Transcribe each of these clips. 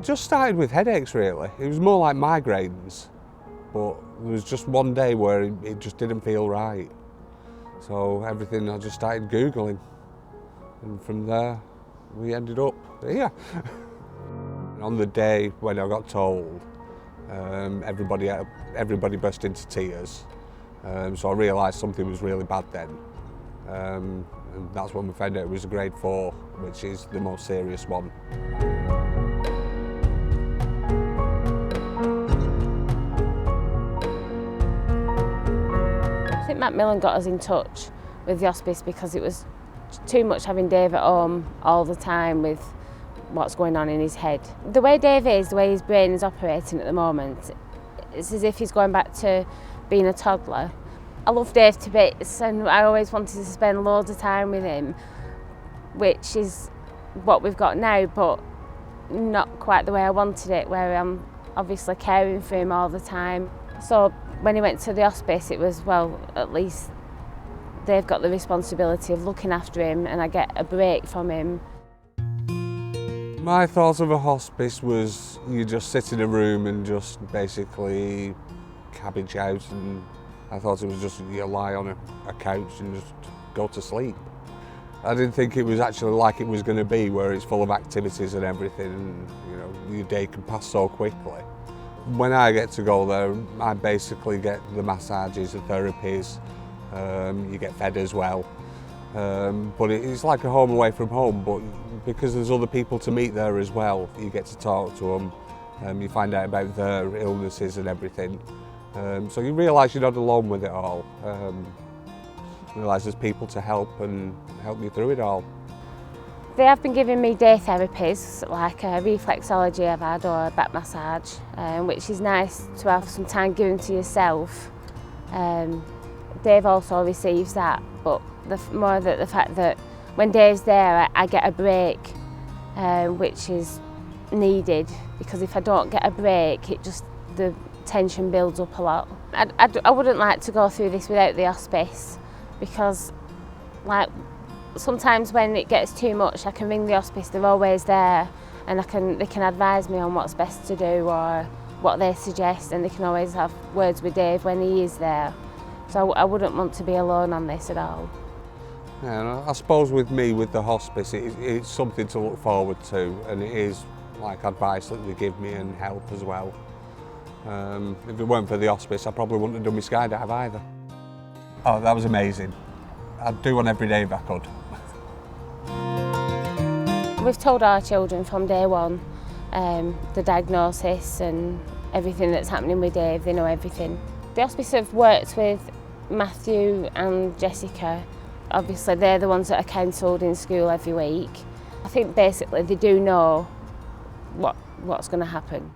It just started with headaches really. It was more like migraines, but there was just one day where it just didn't feel right. So everything, I just started Googling, and from there we ended up here. And on the day when I got told, everybody burst into tears. So I realised something was really bad then. And that's when we found out it was a grade 4, which is the most serious one. I think Matt Millen got us in touch with the hospice because it was too much having Dave at home all the time with what's going on in his head. The way Dave is, the way his brain is operating at the moment, it's as if he's going back to being a toddler. I love Dave to bits and I always wanted to spend loads of time with him, which is what we've got now, but not quite the way I wanted it, where I'm obviously caring for him all the time. So when he went to the hospice, it was, well, at least they've got the responsibility of looking after him and I get a break from him. My thought of a hospice was you just sit in a room and just basically cabbage out, and I thought it was just you lie on a couch and just go to sleep. I didn't think it was actually like it was going to be, where it's full of activities and everything, and you know, your day can pass so quickly. When I get to go there, I basically get the massages, the therapies, you get fed as well. But it's like a home away from home, but because there's other people to meet there as well, you get to talk to them, you find out about their illnesses and everything. So you realise you're not alone with it all. Realise there's people to help and help you through it all. They have been giving me day therapies, like a reflexology I've had or a back massage, which is nice to have some time given to yourself. Dave also receives that, but the fact that when Dave's there I get a break, which is needed, because if I don't get a break, the tension builds up a lot. I wouldn't like to go through this without the hospice, because sometimes when it gets too much, I can ring the hospice, they're always there, and they can advise me on what's best to do or what they suggest, and they can always have words with Dave when he is there. So I wouldn't want to be alone on this at all. Yeah, I suppose with me, with the hospice, it's something to look forward to, and it is like advice that they give me and help as well. If it weren't for the hospice, I probably wouldn't have done my skydive either. Oh, that was amazing. I'd do one every day if I could. We've told our children from day one the diagnosis and everything that's happening with Dave. They know everything. The hospice have worked with Matthew and Jessica. Obviously they're the ones that are counselled in school every week. I think basically they do know what's going to happen.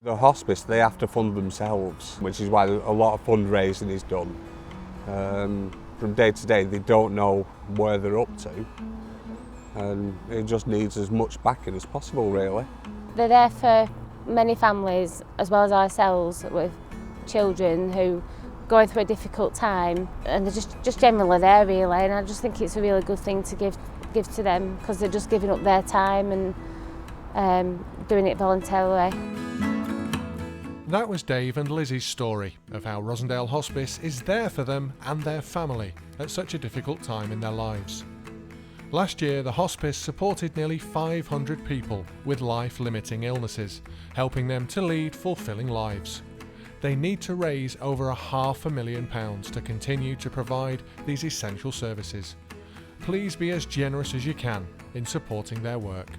The hospice, they have to fund themselves, which is why a lot of fundraising is done. From day to day, they don't know where they're up to, and it just needs as much backing as possible, really. They're there for many families, as well as ourselves, with children who are going through a difficult time, and they're just generally there, really, and I just think it's a really good thing to give to them, because they're just giving up their time and doing it voluntarily. That was Dave and Lizzie's story of how Rosendale Hospice is there for them and their family at such a difficult time in their lives. Last year, the hospice supported nearly 500 people with life-limiting illnesses, helping them to lead fulfilling lives. They need to raise over £500,000 to continue to provide these essential services. Please be as generous as you can in supporting their work.